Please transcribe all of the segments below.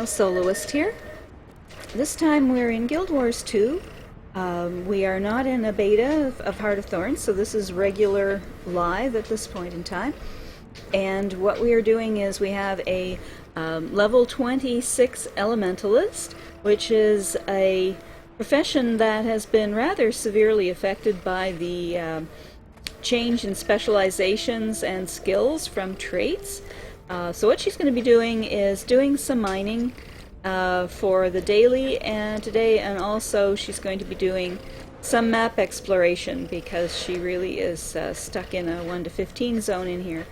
Soloist here. This time we're in Guild Wars 2. We are not in a beta of Heart of Thorns, so this is regular live at this point in time. And what we are doing is we have a level 26 Elementalist, which is a profession that has been rather severely affected by the change in specializations and skills from traits. So what she's going to be doing is doing some mining for the daily today, and also she's going to be doing some map exploration because she really is stuck in a 1 to 15 zone in here,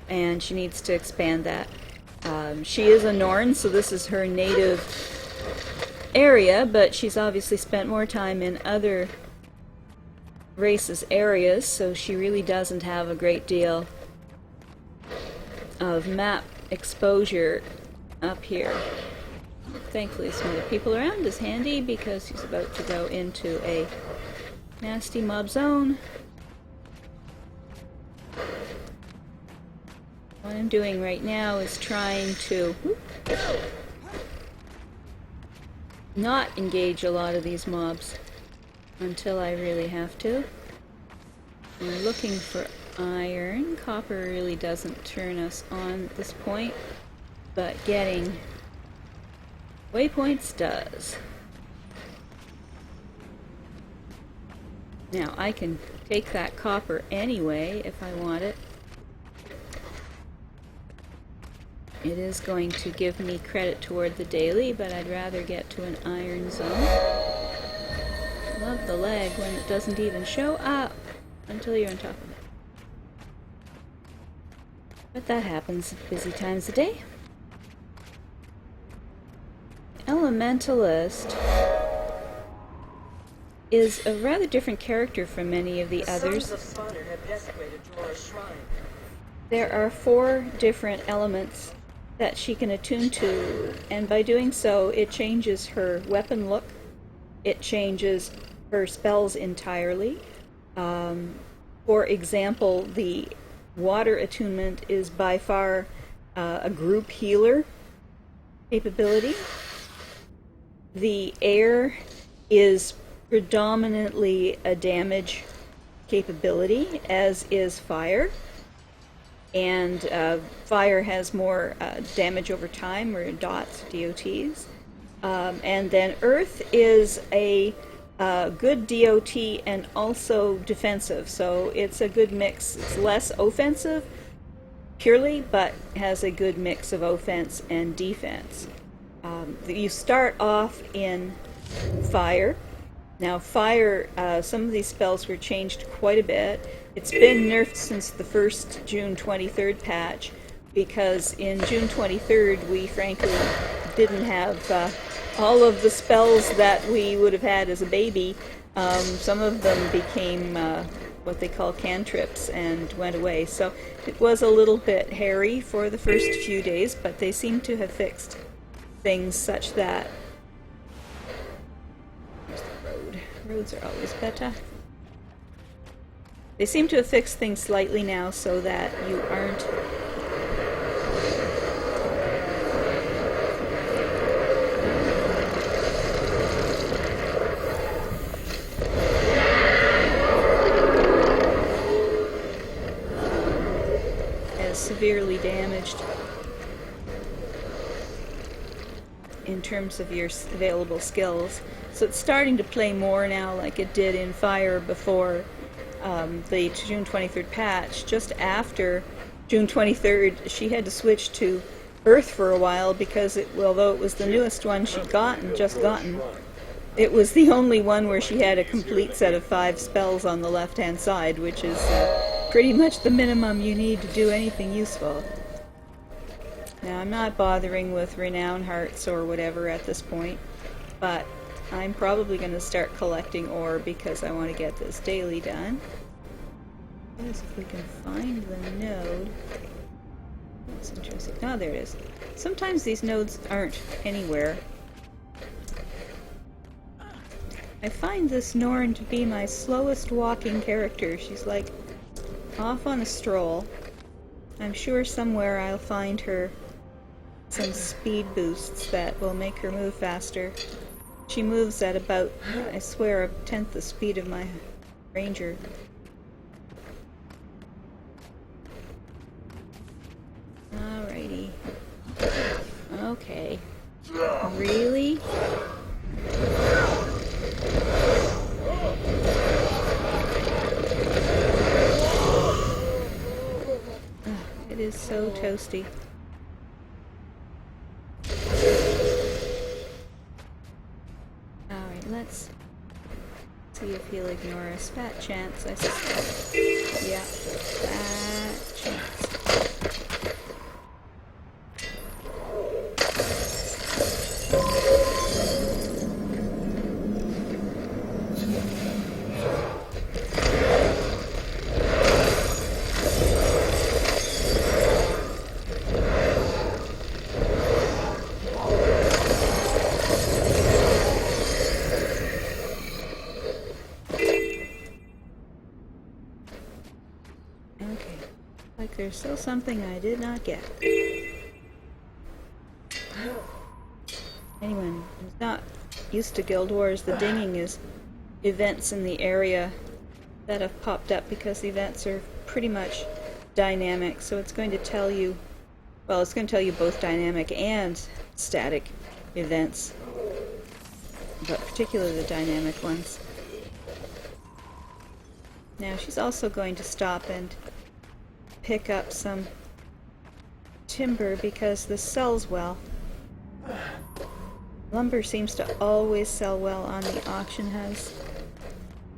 and she needs to expand that. She is a Norn, so this is her native area, but she's obviously spent more time in other races' areas, so she really doesn't have a great deal of map exposure up here. Thankfully some other people around is handy because he's about to go into a nasty mob zone. What I'm doing right now is trying to not engage a lot of these mobs until I really have to. I'm looking for iron. Copper really doesn't turn us on at this point, but getting waypoints does. Now I can take that copper anyway if I want it. It is going to give me credit toward the daily, but I'd rather get to an iron zone. Love the lag when it doesn't even show up until you're on top of it. But that happens at busy times of day. Elementalist is a rather different character from many of the others. There are 4 different elements that she can attune to, and by doing so it changes her weapon look, it changes her spells entirely. For example, the water attunement is by far a group healer capability. The air is predominantly a damage capability, as is fire. And fire has more damage over time, or dots, DOTs. And then earth is a good DOT and also defensive, so it's a good mix. It's less offensive purely, but has a good mix of offense and defense. You start off in fire. Now fire, some of these spells were changed quite a bit. It's been nerfed since the first June 23rd patch, because in June 23rd we frankly didn't have all of the spells that we would have had as a baby. Some of them became what they call cantrips and went away. So it was a little bit hairy for the first few days, but they seem to have fixed things such that... There's the road. Roads are always better. They seem to have fixed things slightly now so that you aren't as severely damaged in terms of your available skills. So it's starting to play more now like it did in Fire before the June 23rd patch. Just after June 23rd, she had to switch to Earth for a while because although it was the newest one she'd just gotten, it was the only one where she had a complete set of 5 spells on the left-hand side, which is pretty much the minimum you need to do anything useful. Now, I'm not bothering with Renown Hearts or whatever at this point, but I'm probably going to start collecting ore because I want to get this daily done. Let's see if we can find the node. That's interesting. Oh, there it is. Sometimes these nodes aren't anywhere. I find this Norn to be my slowest walking character. She's like off on a stroll. I'm sure somewhere I'll find her some speed boosts that will make her move faster. She moves at about, I swear, 1/10 the speed of my ranger. Alrighty. Okay. Really? It is so toasty. Alright, let's see if he'll ignore us. Fat chance, I suspect. Yeah, fat chance. There's still something I did not get. Anyone who's not used to Guild Wars, the dinging is events in the area that have popped up because the events are pretty much dynamic. So it's going to tell you, well, it's going to tell you both dynamic and static events, but particularly the dynamic ones. Now she's also going to stop and pick up some timber because this sells well. Lumber seems to always sell well on the auction house,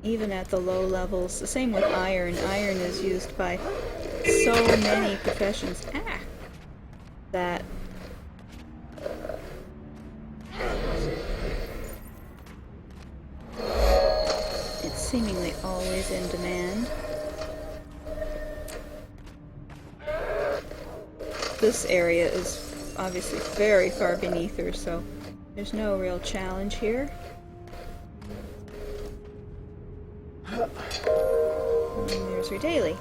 even at the low levels. The same with iron. Iron is used by so many professions that it's seemingly always in demand. This area is obviously very far beneath her, so there's no real challenge here. And there's her daily.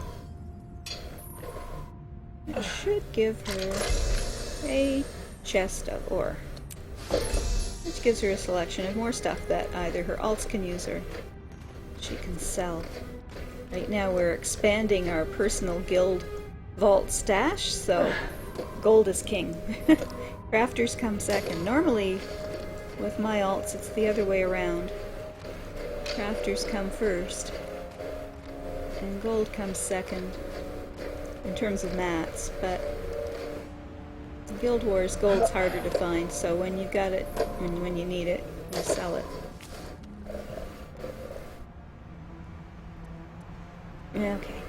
It should give her a chest of ore, which gives her a selection of more stuff that either her alts can use or she can sell. Right now we're expanding our personal guild vault stash, so gold is king. Crafters come second. Normally, with my alts, it's the other way around. Crafters come first, and gold comes second in terms of mats, but in Guild Wars, gold's harder to find, so when you got it, when you need it, you sell it. Okay.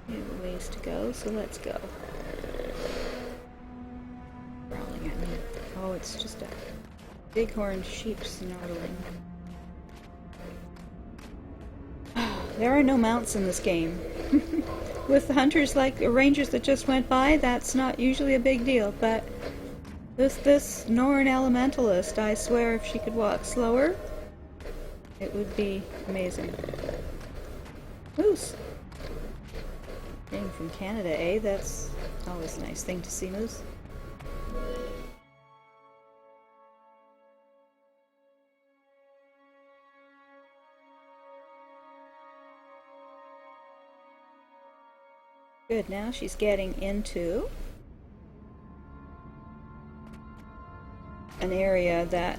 We have a ways to go, so let's go. Crawling at me. Oh, it's just a bighorn sheep snarling. There are no mounts in this game. With the hunters like the rangers that just went by, that's not usually a big deal, but this Norn Elementalist, I swear if she could walk slower, it would be amazing. Moose! Being from Canada, eh? That's always a nice thing to see, moose. Good, now she's getting into an area that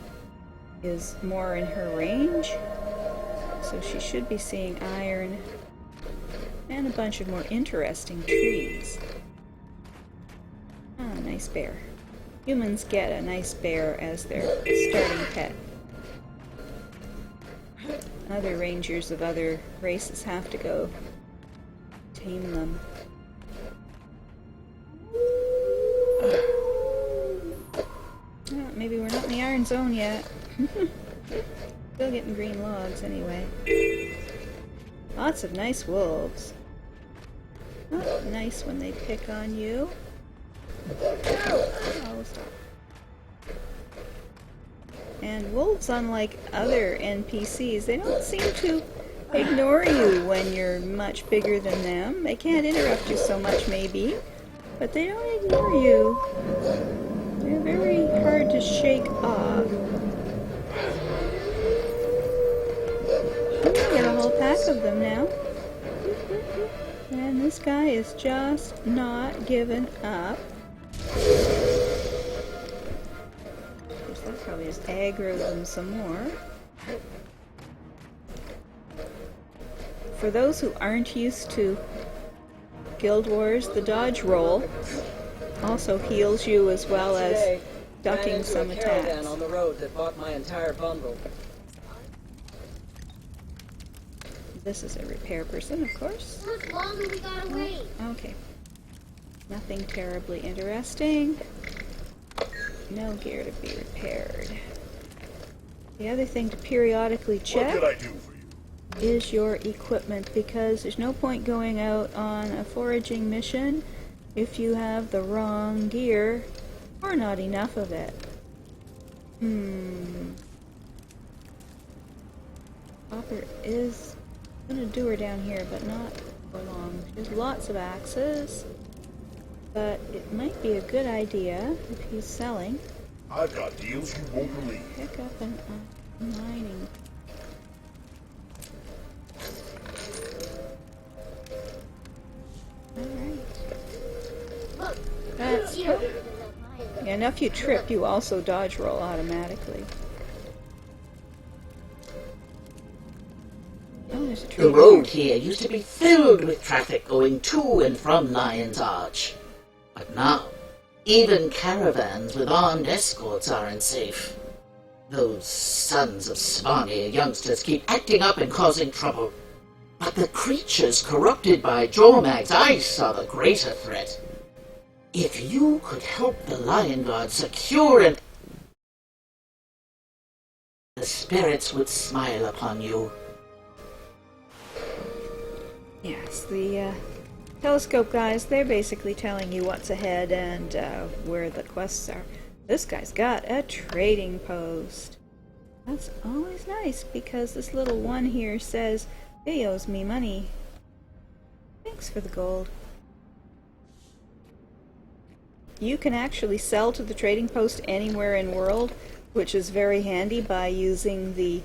is more in her range, so she should be seeing iron and a bunch of more interesting trees. Ah, nice bear. Humans get a nice bear as their starting pet. Other rangers of other races have to go tame them. Oh, maybe we're not in the iron zone yet. Still getting green logs anyway. Lots of nice wolves. Oh, nice when they pick on you. Oh, stop. And wolves, unlike other NPCs, they don't seem to ignore you when you're much bigger than them. They can't interrupt you so much, maybe, but they don't ignore you. They're very hard to shake off. We get a whole pack of them now. And this guy is just not giving up. That probably just aggroed them some more. For those who aren't used to Guild Wars, the dodge roll also heals you as well as ducking some attacks. On the road that bought my entire bundle. This is a repair person, of course. How much longer we gotta wait? Okay. Nothing terribly interesting. No gear to be repaired. The other thing to periodically check is your equipment, because there's no point going out on a foraging mission if you have the wrong gear or not enough of it. Copper is gonna do her down here, but not for long. There's lots of axes, but it might be a good idea if he's selling. I've got deals you won't believe. Pick up an mining. Alright. That's yeah, and if you trip, you also dodge roll automatically. Oh, there's a tree. The road here used to be filled with traffic going to and from Lion's Arch. But now, even caravans with armed escorts aren't safe. Those sons of Svanir youngsters keep acting up and causing trouble. But the creatures corrupted by Jormag's ice are the greater threat. If you could help the Lion Guard secure and... the spirits would smile upon you. Yes, the telescope guys, they're basically telling you what's ahead and where the quests are. This guy's got a trading post. That's always nice, because this little one here says, he owes me money. Thanks for the gold. You can actually sell to the trading post anywhere in world, which is very handy by using the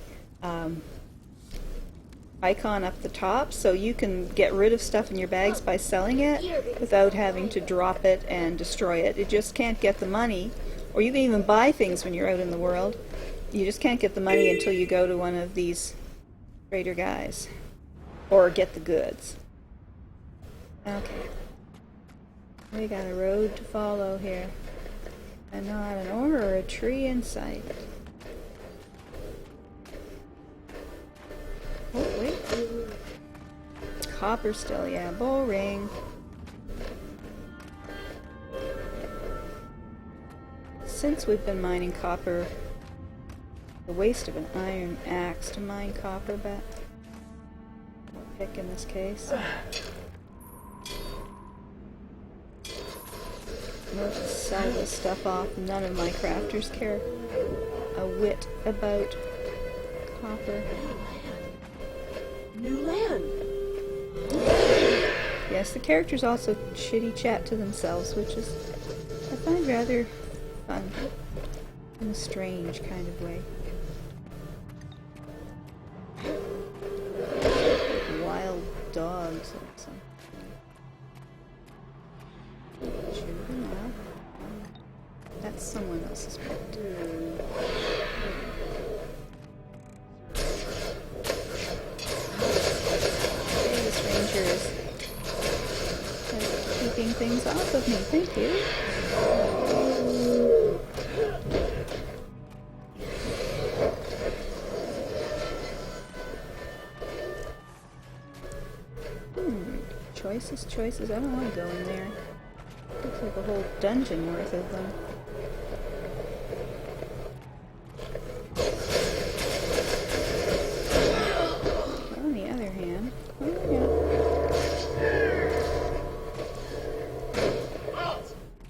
icon up the top, so you can get rid of stuff in your bags by selling it without having to drop it and destroy it. It just can't get the money, or you can even buy things when you're out in the world. You just can't get the money until you go to one of these trader guys, or get the goods. Okay. We got a road to follow here, and not an ore or a tree in sight. Oh, wait. Copper still, yeah. Bull ring. Since we've been mining copper, the waste of an iron axe to mine copper, but we'll pick in this case. We'll just sell this stuff off. None of my crafters care a whit about copper. New land. Yes, the characters also shitty chat to themselves, which is, I find, rather fun in a strange kind of way. Wild dogs or something. Shoot them up. That's someone else's pet. This ranger is keeping things off of me. Thank you. Choices. I don't want to go in there. Looks like a whole dungeon worth of them. On the other hand,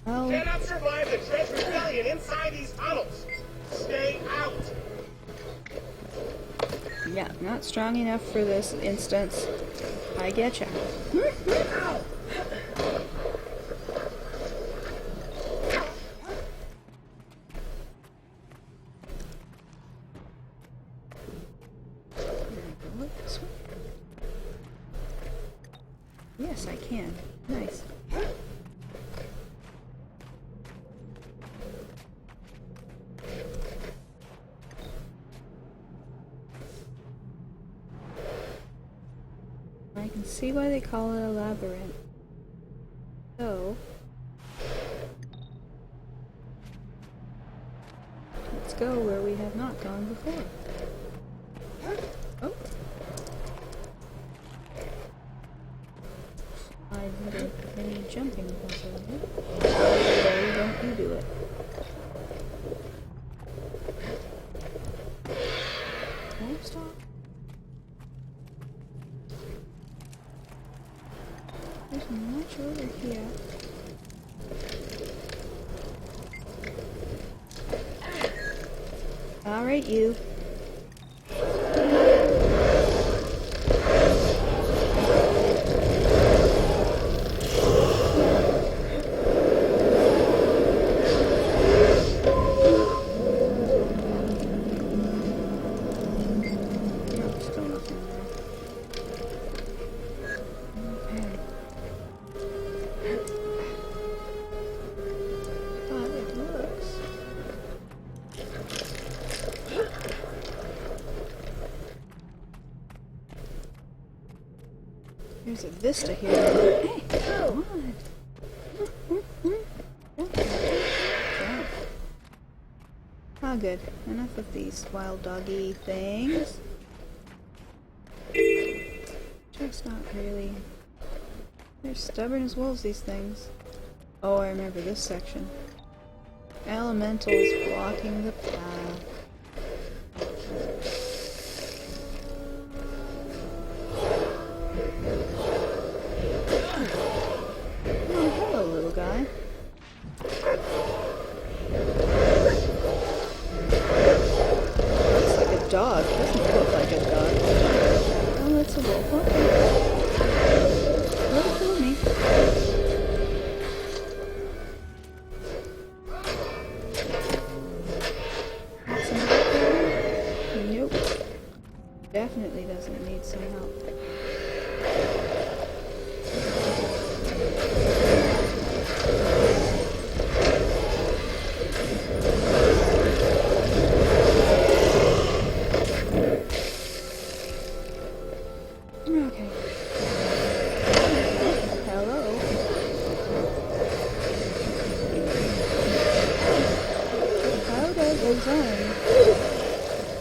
oh, Cannot survive the Dredge Rebellion inside these tunnels. Stay out. Yeah, not strong enough for this instance. I getcha. Yes, I can. Nice. I can see why they call it a labyrinth. So, let's go where we have not gone before. Oh. I did a mini jumping puzzle. No, don't you do it. Oh, stop. There's much over here. Alright, you. There's a vista here. Hey, come on. Ah, good. Enough of these wild doggy things. Just not really. They're stubborn as wolves, these things. Oh, I remember this section. Elementals blocking the path. Oh, hello, little guy. Looks like a dog. Doesn't look like a dog. Oh, that's a wolf. Okay. Don't fool me. Nope. Definitely doesn't need some help. Okay. Hello. Out of the zone.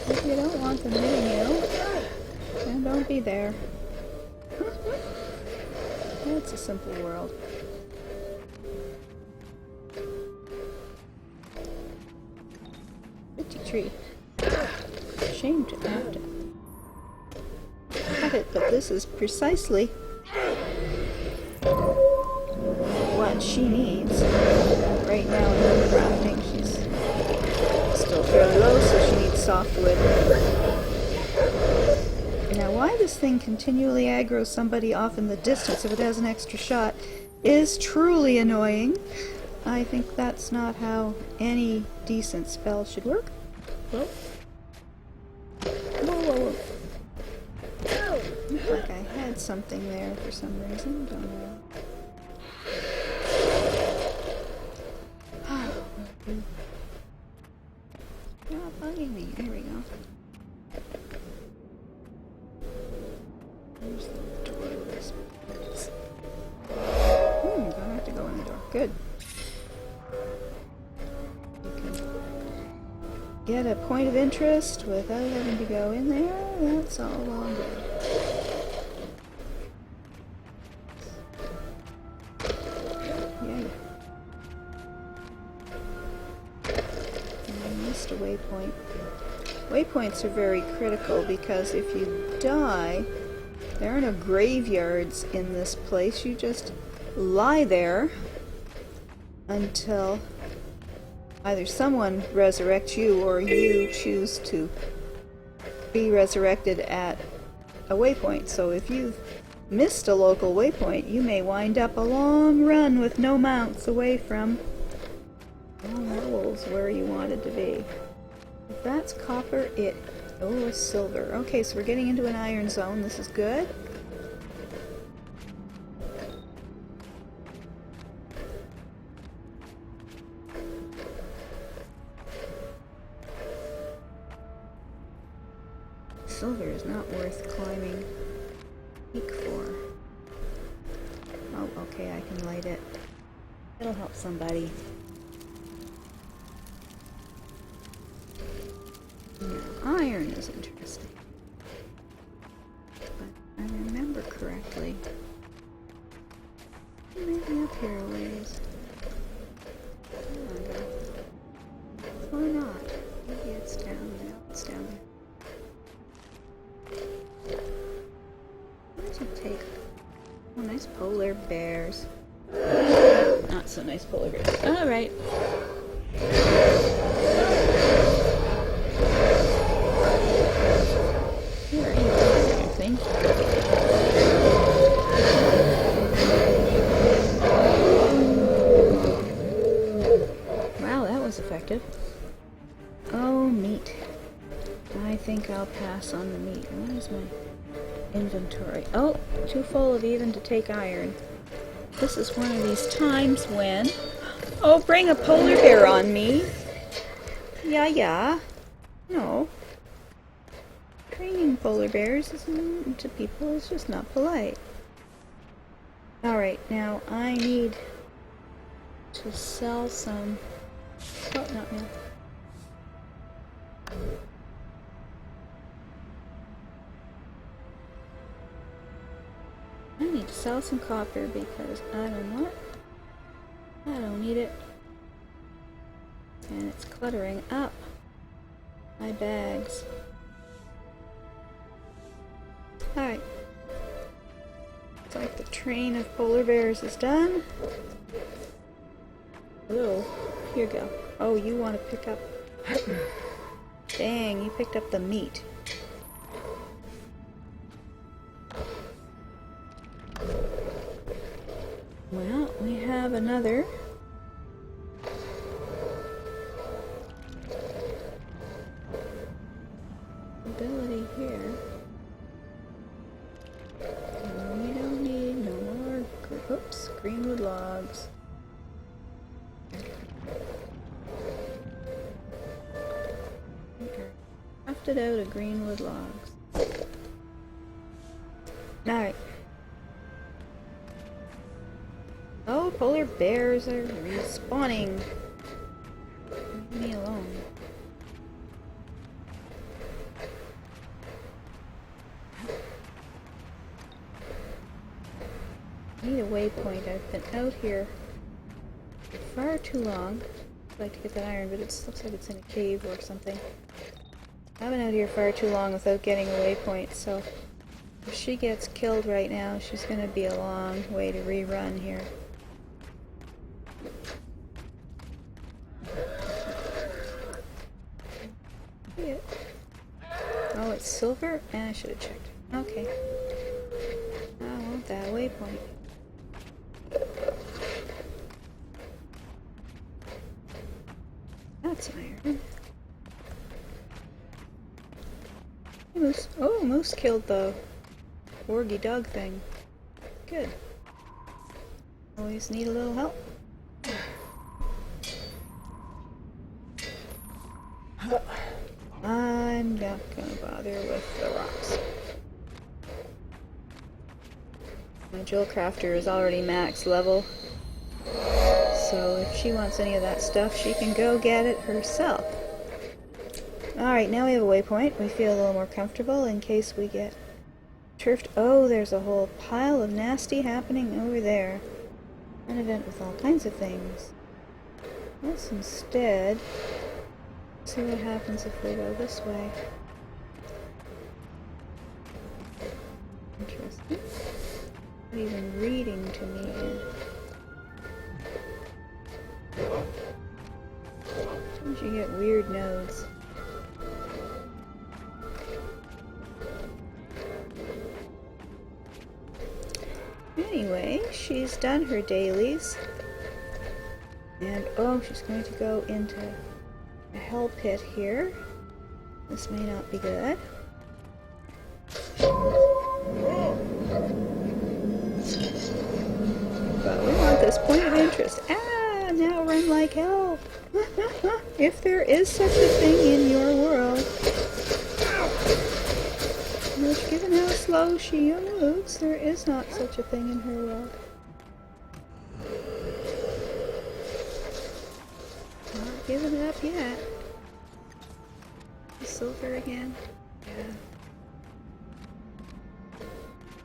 If you don't want them hitting you, then don't be there. It's a simple world. Pretty tree. Shame to have to cut it, but this is precisely what she needs right now in her crafting. She's still fairly low, so she needs softwood. Now, why this thing continually aggroes somebody off in the distance if it has an extra shot is truly annoying. I think that's not how any decent spell should work. Whoa. Whoa, whoa, whoa. Looked like I had something there for some reason. Don't know. Not bugging me. There we go. There's the door of this place. Don't have to go in the door. Good. You can get a point of interest without having to go in there. That's all well and good. Yeah. And I missed a waypoint. Waypoints are very critical because if you die, there are no graveyards in this place. You just lie there until either someone resurrects you or you choose to be resurrected at a waypoint. So if you've missed a local waypoint, you may wind up a long run with no mounts away from levels where you wanted to be. If that's copper, it's silver. Okay, so we're getting into an iron zone. This is good. Silver is not worth climbing peak for. Oh, okay, I can light it. It'll help somebody. Now, iron is interesting. But I remember correctly. Maybe up here a ways. Or not. Maybe it's down there. It's down there. What does it take? Oh, nice polar bears. Not so nice polar bears. Alright. Where are you going, thing? Wow, that was effective. Oh, meat. I think I'll pass on the meat. What is my inventory? Oh, too full of even to take iron. This is one of these times when... Oh, bring a polar bear on me. Yeah. No. Training polar bears to people is just not polite. Alright, now I need to sell some... Oh, not now. I need to sell some copper because I don't need it. And it's cluttering up my bags. Alright. Looks like the train of polar bears is done. Oh, here you go. Oh, you want to pick up... Dang, you picked up the meat. Well, we have another ability here. We don't need no more greenwood logs. Crafted out of greenwood logs. Alright. Oh, polar bears are respawning. Leave me alone. I need a waypoint. I've been out here for far too long. I'd like to get that iron, but it looks like it's in a cave or something. I've been out here far too long without getting a waypoint, so if she gets killed right now, she's going to be a long way to rerun here. Oh, it's silver? I should have checked. Okay. I want that waypoint. That's iron. Moose. Oh, Moose killed the wargy dog thing. Good. Always need a little help. I'm not gonna bother with the rocks. My Jewel Crafter is already max level, so if she wants any of that stuff, she can go get it herself. Alright, now we have a waypoint. We feel a little more comfortable in case we get turfed. Oh, there's a whole pile of nasty happening over there. An event with all kinds of things. Let's instead see what happens if we go this way. Interesting. Not even reading to me here. Sometimes you get weird nodes. she's done her dailies. And oh, she's going to go into a hell pit here. This may not be good. But we want this point of interest. Ah, now run like hell. If there is such a thing in your world. Which, given how slow she moves, there is not such a thing in her world. Not giving it up yet. Silver again? Yeah.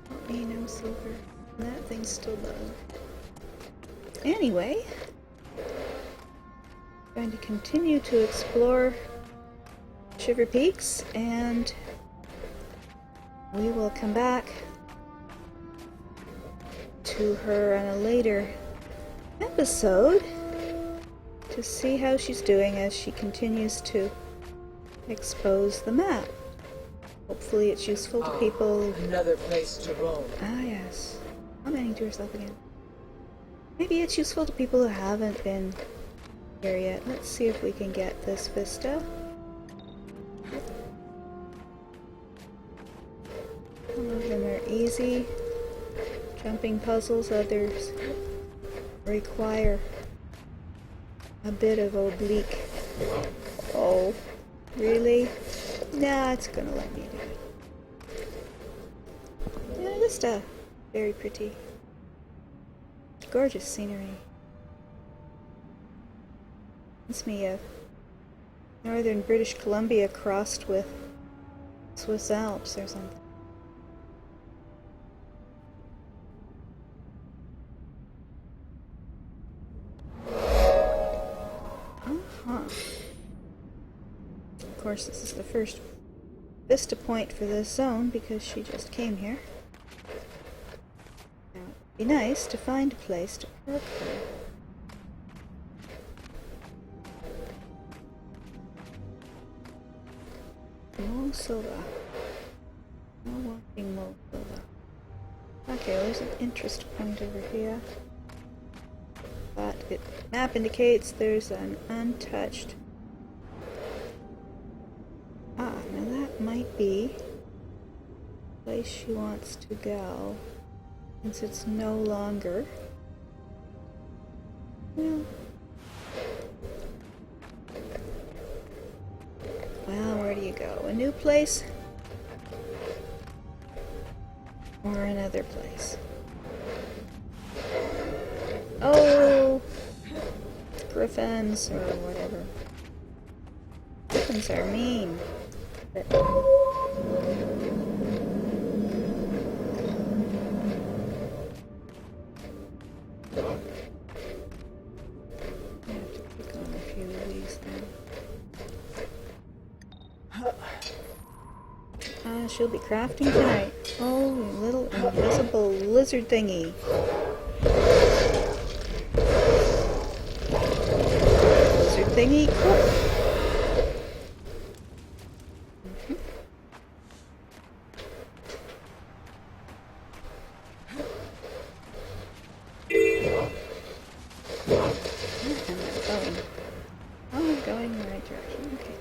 Don't need no silver. That thing's still low. Anyway, going to continue to explore Shiverpeaks, and we will come back to her on a later episode to see how she's doing as she continues to expose the map. Hopefully it's useful to people. Another place to roam. Ah, yes. Commenting to herself again. Maybe it's useful to people who haven't been here yet. Let's see if we can get this vista. Some of them are easy. Jumping puzzles, others require a bit of oblique. Oh, really? Nah, it's gonna let me do it. Yeah, vista. Very pretty. Gorgeous scenery. It's me of northern British Columbia crossed with Swiss Alps or something. Of course, this is the first vista point for this zone because she just came here. Now, it'd be nice to find a place to park her. Mo Silva. No walking Mo Silva. Okay, well, there's an interest point over here. But map indicates there's an untouched. Ah, now that might be the place she wants to go, since it's no longer. Well, where do you go? A new place? Or another place? Oh! Griffins, or whatever. Griffins are mean. But I have to click on a few of these now. She'll be crafting tonight. Oh, little invisible lizard thingy. Lizard thingy, cool. Going in the right direction. Okay.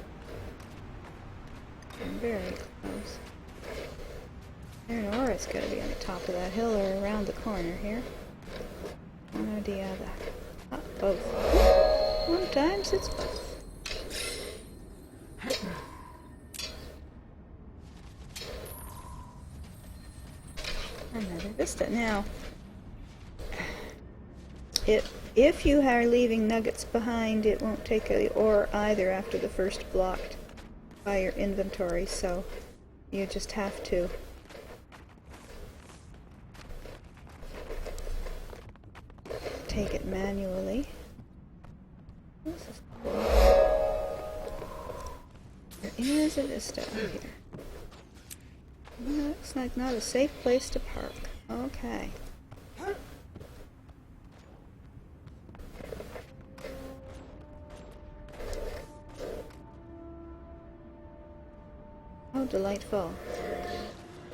I'm very close. It's got to be on the top of that hill or around the corner here. One or the other. Both. Sometimes it's both. Another vista. Now, if you are leaving nuggets behind, it won't take the ore either after the first blocked by your inventory, so you just have to take it manually. This is cool. There is a vista here. Looks like not a safe place to park. Okay. Oh, delightful.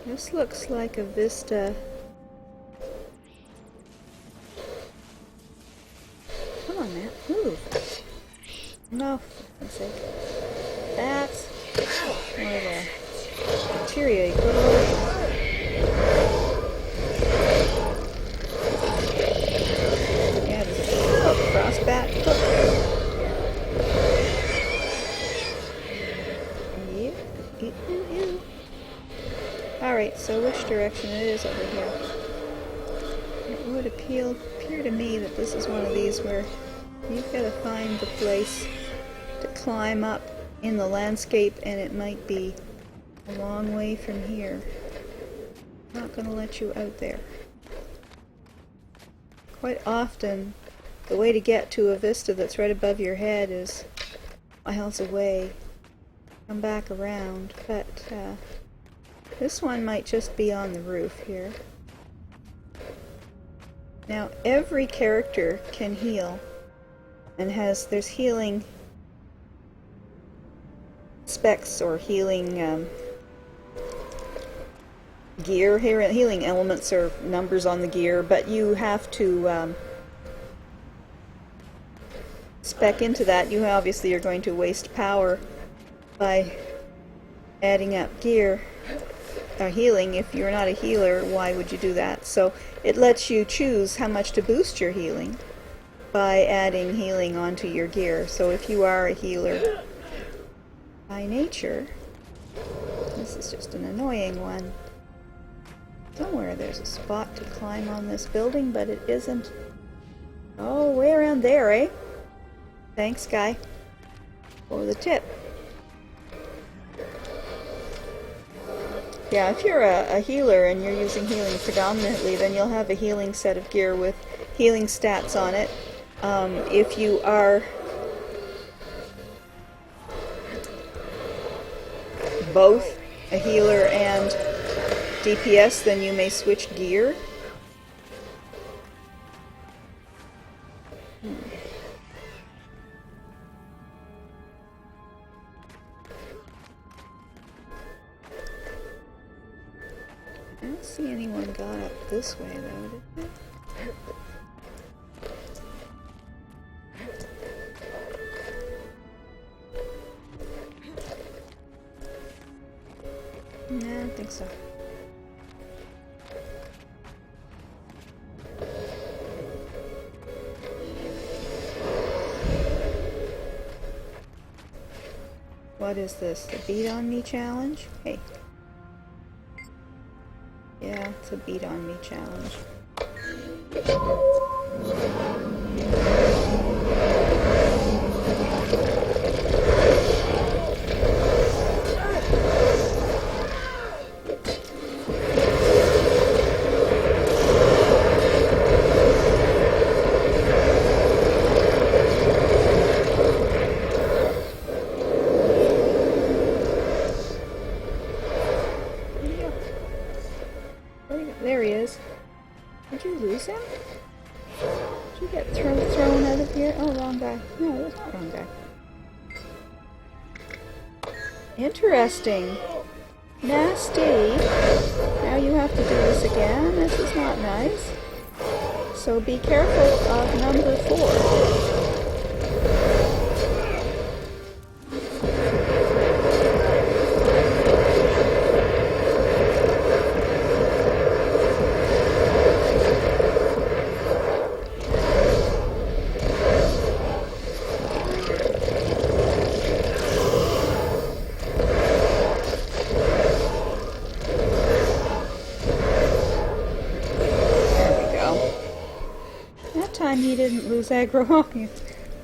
This looks like a vista on, man. Move. No, for fuck's sake. That's one of the bacteria you put away. Yeah, there's a hook, crossbat hook. Ew. Alright, so which direction it is over here? It would appear to me that this is one of these where you've got to find the place to climb up in the landscape, and it might be a long way from here. Not going to let you out there. Quite often, the way to get to a vista that's right above your head is miles away. Come back around, but this one might just be on the roof here. Now, every character can heal, and there's healing specs or healing gear, healing elements or numbers on the gear, but you have to spec into that. You obviously are going to waste power by adding up gear or healing. If you're not a healer, why would you do that? So it lets you choose how much to boost your healing by adding healing onto your gear. So if you are a healer by nature, this is just an annoying one. Somewhere there's a spot to climb on this building, but it isn't. Oh, way around there, eh? Thanks, guy, for the tip. Yeah, if you're a healer and you're using healing predominantly, then you'll have a healing set of gear with healing stats on it. If you are both a healer and DPS, then you may switch gear. I don't see anyone got up this way though, did they? No, I don't think so. What is this? The beat on me challenge? Hey. Yeah, it's a beat on me challenge. There he is. Did you lose him? Did you get thrown out of here? Oh, wrong guy. No, it was not wrong guy. Interesting. Nasty. Now you have to do this again. This is not nice. So be careful of number 4. He didn't lose aggro. You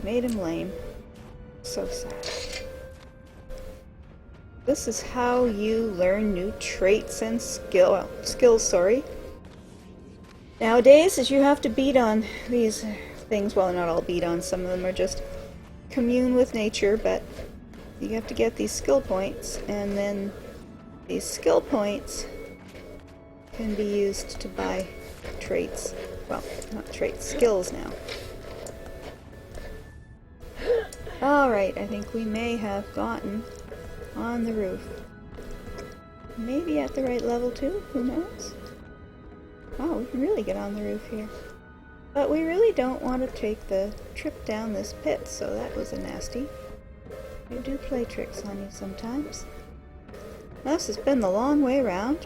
made him lame. So sad. This is how you learn new traits and skills. Nowadays, is you have to beat on these things. Well, not all beat on. Some of them are just commune with nature, but you have to get these skill points, and then these skill points can be used to buy traits. Well, not traits, skills now. Alright, I think we may have gotten on the roof. Maybe at the right level too, who knows? Oh, we can really get on the roof here. But we really don't want to take the trip down this pit, so that was a nasty. I do play tricks on you sometimes. This has been the long way around.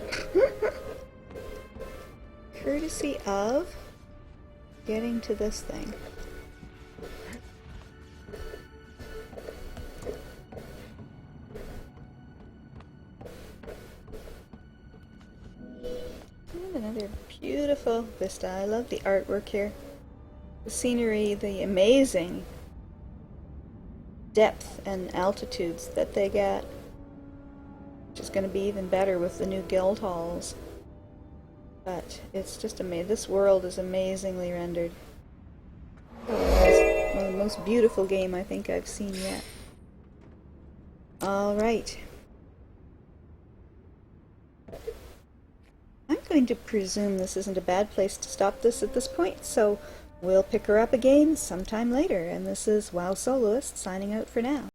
Courtesy of getting to this thing. And another beautiful vista. I love the artwork here. The scenery, the amazing depth and altitudes that they get. Which is going to be even better with the new guild halls. But it's just amazing. This world is amazingly rendered. It's one of the most beautiful game I think I've seen yet. Alright. I'm going to presume this isn't a bad place to stop this at this point, so we'll pick her up again sometime later. And this is WoW Soloist signing out for now.